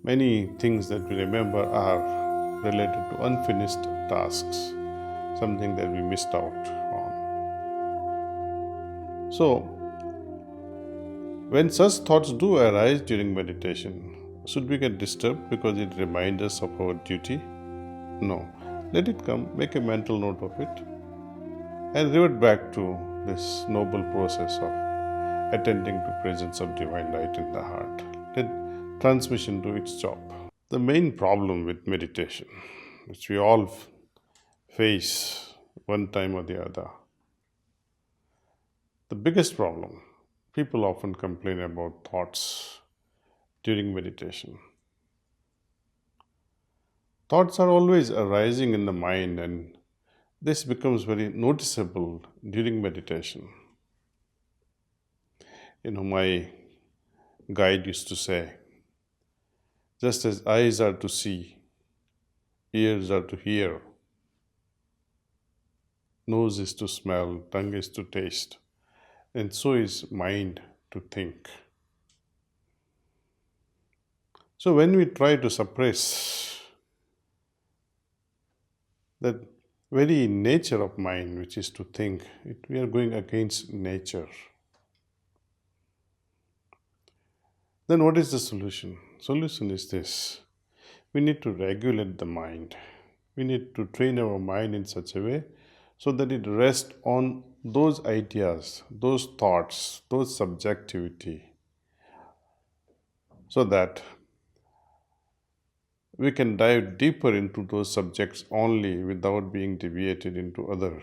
Many things that we remember are related to unfinished tasks, something that we missed out on. So, when such thoughts do arise during meditation, should we get disturbed because it reminds us of our duty? No. Let it come, make a mental note of it, and revert back to this noble process of attending to presence of divine light in the heart. Let transmission do its job. The main problem with meditation, which we all face one time or the other, the biggest problem, people often complain about thoughts during meditation. Thoughts are always arising in the mind, and this becomes very noticeable during meditation. My guide used to say, just as eyes are to see, ears are to hear, nose is to smell, tongue is to taste, and so is mind to think. So when we try to suppress that very nature of mind, which is to think, we are going against nature. Then what is the solution? Solution is this. We need to regulate the mind. We need to train our mind in such a way so that it rests on those ideas, those thoughts, those subjectivity, so that we can dive deeper into those subjects only without being deviated into other.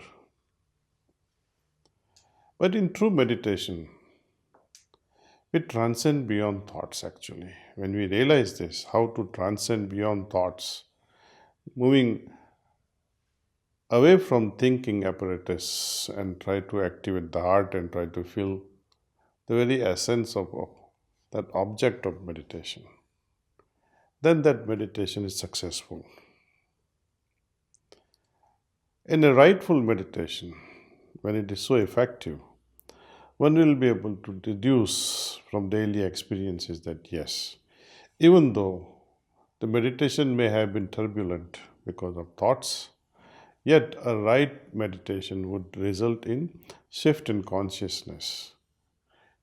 But in true meditation, we transcend beyond thoughts actually. When we realize this, how to transcend beyond thoughts, moving away from thinking apparatus and try to activate the heart and try to feel the very essence of that object of meditation, then that meditation is successful. In a rightful meditation, when it is so effective, one will be able to deduce from daily experiences that yes, even though the meditation may have been turbulent because of thoughts, yet a right meditation would result in shift in consciousness.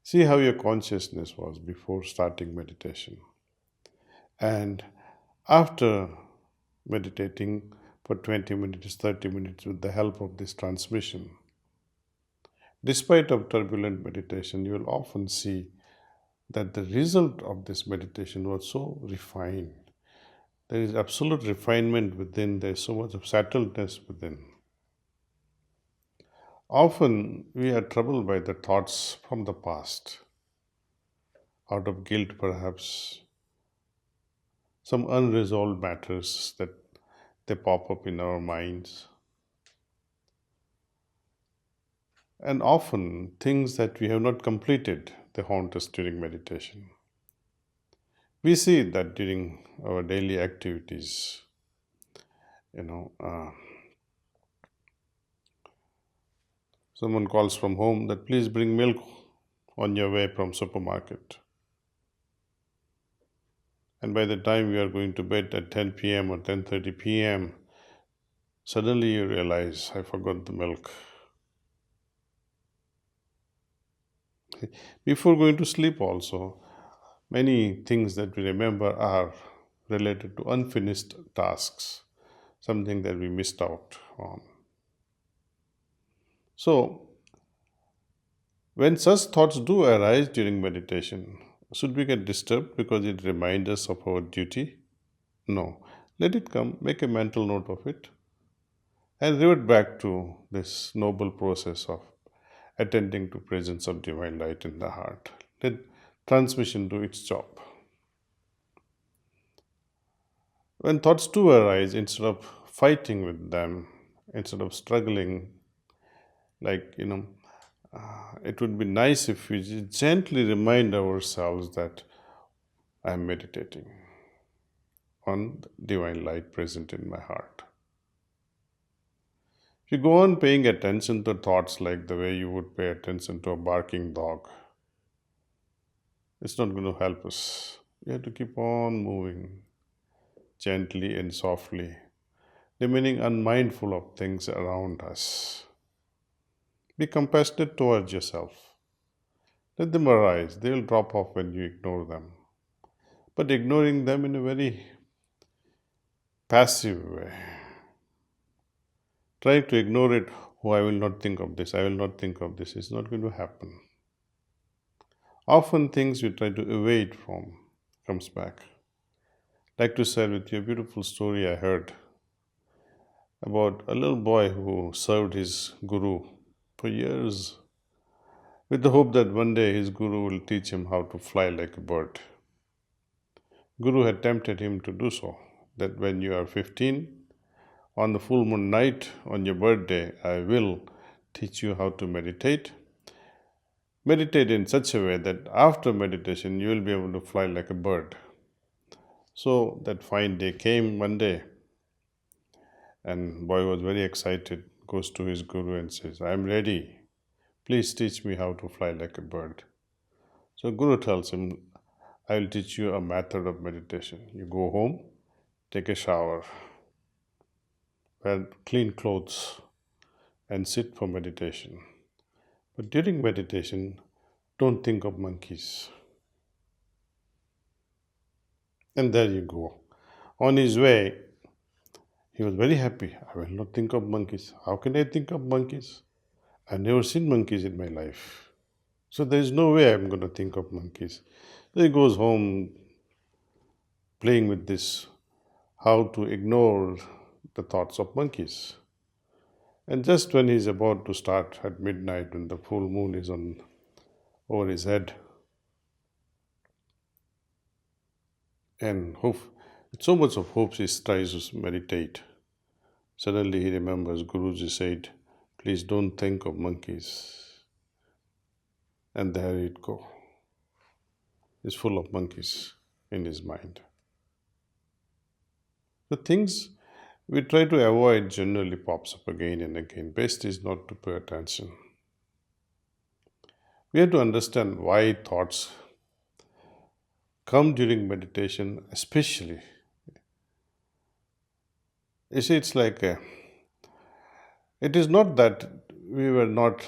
See how your consciousness was before starting meditation. And after meditating for 20 minutes, 30 minutes with the help of this transmission, despite of turbulent meditation, you will often see that the result of this meditation was so refined. There is absolute refinement within, there is so much of settledness within. Often we are troubled by the thoughts from the past, out of guilt perhaps, some unresolved matters that they pop up in our minds. And often things that we have not completed, they haunt us during meditation. We see that during our daily activities, someone calls from home that please bring milk on your way from supermarket. And by the time we are going to bed at 10 p.m. or 10:30 p.m., suddenly you realize, I forgot the milk. Before going to sleep also, many things that we remember are related to unfinished tasks, something that we missed out on. So, when such thoughts do arise during meditation, should we get disturbed because it reminds us of our duty? No. Let it come, make a mental note of it, and revert back to this noble process of attending to presence of divine light in the heart. Let transmission do its job. When thoughts do arise, instead of fighting with them, instead of struggling, it would be nice if we gently remind ourselves that I am meditating on divine light present in my heart. If you go on paying attention to thoughts like the way you would pay attention to a barking dog, it's not going to help us. You have to keep on moving gently and softly, remaining unmindful of things around us. Be compassionate towards yourself. Let them arise. They will drop off when you ignore them. But ignoring them in a very passive way. Trying to ignore it, oh, I will not think of this, I will not think of this, it's not going to happen. Often things we try to evade from comes back. Like to share with you a beautiful story I heard about a little boy who served his guru for years with the hope that one day his guru will teach him how to fly like a bird. Guru had tempted him to do so, that when you are 15, on the full moon night on your birthday, I will teach you how to meditate. Meditate in such a way that after meditation you will be able to fly like a bird. So that fine day came one day, and boy was very excited, goes to his guru and says, I am ready. Please teach me how to fly like a bird. So guru tells him, I will teach you a method of meditation. You go home, take a shower, wear clean clothes, and sit for meditation. But during meditation, don't think of monkeys. And there you go. On his way, he was very happy. I will not think of monkeys. How can I think of monkeys? I've never seen monkeys in my life. So there is no way I'm going to think of monkeys. So he goes home playing with this, how to ignore the thoughts of monkeys. And just when he's about to start at midnight, when the full moon is on over his head, and hope, with so much of hope, he tries to meditate. Suddenly he remembers Guruji said, please don't think of monkeys. And there it go. He's full of monkeys in his mind. The things we try to avoid generally pops up again and again. Best is not to pay attention. We have to understand why thoughts come during meditation, especially. You see, it is not that we were not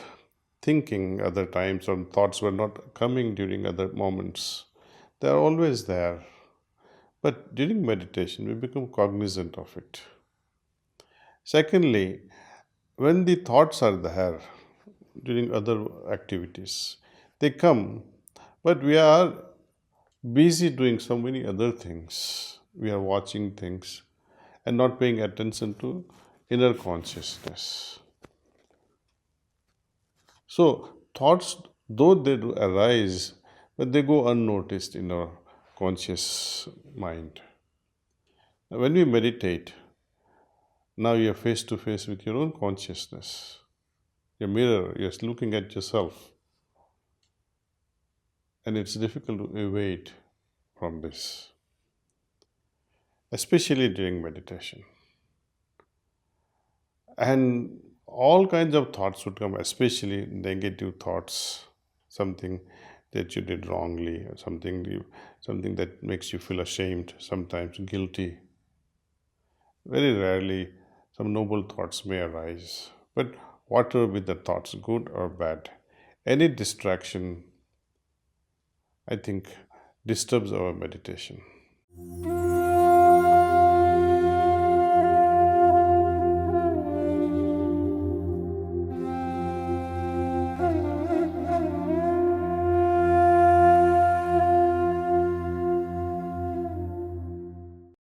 thinking other times or thoughts were not coming during other moments. They are always there. But during meditation, we become cognizant of it. Secondly, when the thoughts are there during other activities, they come, but we are busy doing so many other things. We are watching things and not paying attention to inner consciousness. So, thoughts, though they do arise, but they go unnoticed in our conscious mind. When we meditate, now you're face to face with your own consciousness. Your mirror, you're looking at yourself. And it's difficult to evade from this, especially during meditation. And all kinds of thoughts would come, especially negative thoughts, something that you did wrongly, or something that makes you feel ashamed, sometimes guilty. Very rarely, some noble thoughts may arise. But whatever be the thoughts, good or bad, any distraction, I think, disturbs our meditation.